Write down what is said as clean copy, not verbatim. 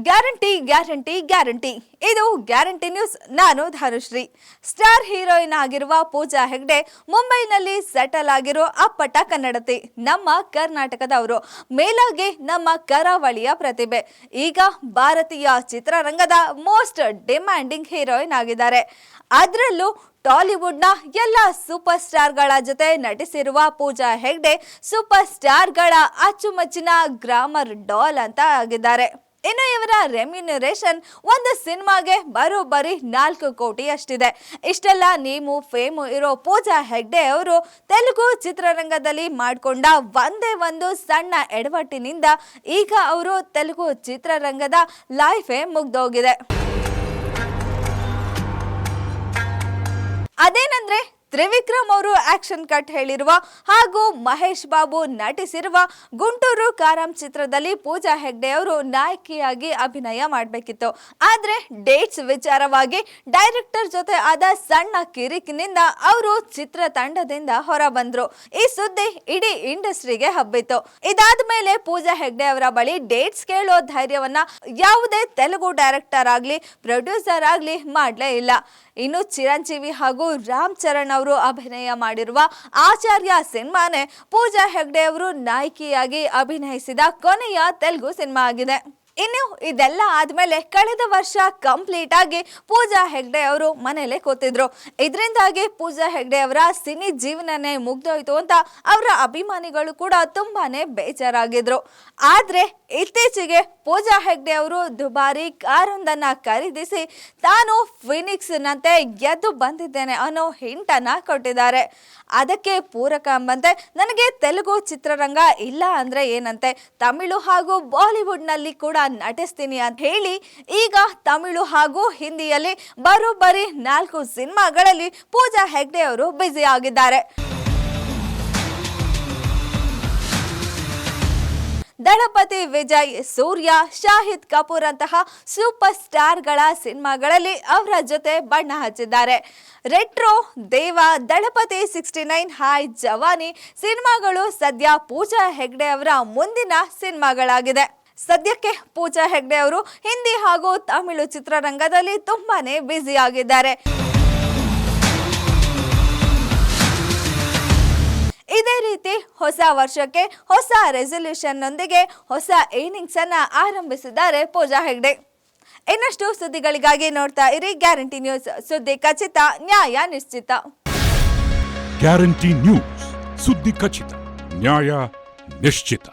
Guarantee guarantee guarantee ಇದು guarantee news. ನಾನು Dhanushree. Star heroine ಆಗಿರುವ ಪೂಜಾ ಹೆಗ್ಡೆ ಮುಂಬೈನಲ್ಲಿ ಸೆಟಲ್ ಆಗಿರೋ ಅಪ್ಪಟ ಕನ್ನಡತಿ, ನಮ್ಮ ಕರ್ನಾಟಕದವರು, ಮೇಲಾಗಿ ನಮ್ಮ ಕರಾವಳಿಯ ಪ್ರತಿಭೆ. ಈಗ ಭಾರತೀಯ ಚಿತ್ರರಂಗದ ಮೋಸ್ಟ್ ಡಿಮ್ಯಾಂಡಿಂಗ್ ಹೀರೋಯಿನ್ ಆಗಿದ್ದಾರೆ. ಅದರಲ್ಲೂ ಟಾಲಿವುಡ್ನ ಎಲ್ಲ ಸೂಪರ್ ಸ್ಟಾರ್ಗಳ ಜೊತೆ ನಟಿಸಿರುವ ಪೂಜಾ ಹೆಗ್ಡೆ ಸೂಪರ್ ಸ್ಟಾರ್ಗಳ ಅಚ್ಚುಮೆಚ್ಚಿನ ಗ್ರಾಮರ್ ಡಾಲ್ ಅಂತ ಆಗಿದ್ದಾರೆ. ಇನ್ನು ಇವರ ರೆಮ್ಯುನರೇಷನ್ ಒಂದು ಸಿನಿಮಾಗೆ ಬರೋಬ್ಬರಿ 4 ಕೋಟಿ ಅಷ್ಟಿದೆ. ಇಷ್ಟೆಲ್ಲ ನೇಮು ಫೇಮು ಇರೋ ಪೂಜಾ ಹೆಗ್ಡೆ ಅವರು ತೆಲುಗು ಚಿತ್ರರಂಗದಲ್ಲಿ ಮಾಡಿಕೊಂಡ ಒಂದೇ ಒಂದು ಸಣ್ಣ ಎಡವಟ್ಟಿನಿಂದ ಈಗ ಅವರು ತೆಲುಗು ಚಿತ್ರರಂಗದ ಲೈಫೇ ಮುಗ್ದೋಗಿದೆ. ಅದೇನಂದ್ರೆ ತ್ರಿವಿಕ್ರಮ್ ಅವರು ಆಕ್ಷನ್ ಕಟ್ ಹೇಳಿರುವ ಹಾಗೂ ಮಹೇಶ್ ಬಾಬು ನಟಿಸಿರುವ ಗುಂಟೂರು ಕಾರಂ ಚಿತ್ರದಲ್ಲಿ ಪೂಜಾ ಹೆಗ್ಡೆ ಅವರು ನಾಯಕಿಯಾಗಿ ಅಭಿನಯ ಮಾಡಬೇಕಿತ್ತು. ಆದ್ರೆ ಡೇಟ್ಸ್ ವಿಚಾರವಾಗಿ ಡೈರೆಕ್ಟರ್ ಜೊತೆ ಆದ ಸಣ್ಣ ಕಿರಿಕಿನಿಂದ ಅವರು ಚಿತ್ರತಂಡದಿಂದ ಹೊರ ಬಂದ್ರು. ಈ ಸುದ್ದಿ ಇಡೀ ಇಂಡಸ್ಟ್ರಿಗೆ ಹಬ್ಬಿತ್ತು. ಇದಾದ ಮೇಲೆ ಪೂಜಾ ಹೆಗ್ಡೆ ಅವರ ಬಳಿ ಡೇಟ್ಸ್ ಕೇಳೋ ಧೈರ್ಯವನ್ನ ಯಾವುದೇ ತೆಲುಗು ಡೈರೆಕ್ಟರ್ ಆಗ್ಲಿ ಪ್ರೊಡ್ಯೂಸರ್ ಆಗ್ಲಿ ಮಾಡ್ಲೇ ಇಲ್ಲ. ಇನ್ನು ಚಿರಂಜೀವಿ ಹಾಗೂ ರಾಮ್ ಚರಣ್ ಅವರು ಅಭಿನಯ ಮಾಡಿರುವ ಆಚಾರ್ಯ ಸಿನಿಮಾನೇ ಪೂಜಾ ಹೆಗ್ಡೆ ಅವರು ನಾಯಕಿಯಾಗಿ ಅಭಿನಯಿಸಿದ ಕೊನೆಯ ತೆಲುಗು ಸಿನಿಮಾ ಆಗಿದೆ. ಇನ್ನು ಇದೆಲ್ಲ ಆದ್ಮೇಲೆ ಕಳೆದ ವರ್ಷ ಕಂಪ್ಲೀಟ್ ಆಗಿ ಪೂಜಾ ಹೆಗ್ಡೆ ಅವರು ಮನೇಲೆ ಕೂತಿದ್ರು. ಇದರಿಂದಾಗಿ ಪೂಜಾ ಹೆಗ್ಡೆ ಅವರ ಸಿನಿ ಜೀವನನೇ ಮುಗ್ದೋಯ್ತು ಅಂತ ಅವರ ಅಭಿಮಾನಿಗಳು ಕೂಡ ತುಂಬಾನೇ ಬೇಜಾರಾಗಿದ್ರು. ಆದ್ರೆ ಇತ್ತೀಚೆಗೆ ಪೂಜಾ ಹೆಗ್ಡೆ ಅವರು ದುಬಾರಿ ಕಾರೊಂದನ್ನ ಖರೀದಿಸಿ ತಾನು ಫಿನಿಕ್ಸ್ ನಂತೆ ಗೆದ್ದು ಬಂದಿದ್ದೇನೆ ಅನ್ನೋ ಹಿಂಟ್ ಅನ್ನ ಕೊಟ್ಟಿದ್ದಾರೆ. ಅದಕ್ಕೆ ಪೂರಕ ಎಂಬಂತೆ ನನಗೆ ತೆಲುಗು ಚಿತ್ರರಂಗ ಇಲ್ಲ ಅಂದ್ರೆ ಏನಂತೆ, ತಮಿಳು ಹಾಗೂ ಬಾಲಿವುಡ್ ನಲ್ಲಿ ಕೂಡ ನಟಿಸ್ತೀನಿ ಅಂತ ಹೇಳಿ ಈಗ ತಮಿಳು ಹಾಗೂ ಹಿಂದಿಯಲ್ಲಿ ಬರೋಬ್ಬರಿ 4 ಸಿನಿಮಾಗಳಲ್ಲಿ ಪೂಜಾ ಹೆಗ್ಡೆ ಅವರು ಬ್ಯುಸಿ ಆಗಿದ್ದಾರೆ. ದಳಪತಿ ವಿಜಯ್, ಸೂರ್ಯ, ಶಾಹಿದ್ ಕಪೂರ್ ಅಂತಹ ಸೂಪರ್ ಸ್ಟಾರ್ಗಳ ಸಿನಿಮಾಗಳಲ್ಲಿ ಅವರ ಜೊತೆ ಬಣ್ಣ ಹಚ್ಚಿದ್ದಾರೆ. ರೆಟ್ರೋ, ದೇವ, ದಳಪತಿ 69, ಹಾಯ್ ಜವಾನಿ ಸಿನಿಮಾಗಳು ಸದ್ಯ ಪೂಜಾ ಹೆಗ್ಡೆ ಅವರ ಮುಂದಿನ ಸಿನಿಮಾಗಳಾಗಿದೆ. ಸದ್ಯಕ್ಕೆ ಪೂಜಾ ಹೆಗ್ಡೆ ಅವರು ಹಿಂದಿ ಹಾಗೂ ತಮಿಳು ಚಿತ್ರರಂಗದಲ್ಲಿ ತುಂಬಾನೇ ಬ್ಯುಸಿ ಆಗಿದ್ದಾರೆ. ಇದೇ ರೀತಿ ಹೊಸ ವರ್ಷಕ್ಕೆ ಹೊಸ ರೆಸಲ್ಯೂಷನ್ ನೊಂದಿಗೆ ಹೊಸ ಇನ್ನಿಂಗ್ಸ್ ಅನ್ನ ಆರಂಭಿಸಿದ್ದಾರೆ ಪೂಜಾ ಹೆಗ್ಡೆ. ಇನ್ನಷ್ಟು ಸುದ್ದಿಗಳಿಗಾಗಿ ನೋಡ್ತಾ ಇರಿ ಗ್ಯಾರಂಟಿ ನ್ಯೂಸ್. ಸುದ್ದಿ ಖಚಿತ, ನ್ಯಾಯ ನಿಶ್ಚಿತ. ಗ್ಯಾರಂಟಿ ನ್ಯೂಸ್, ಸುದ್ದಿ ಖಚಿತ, ನ್ಯಾಯ ನಿಶ್ಚಿತ.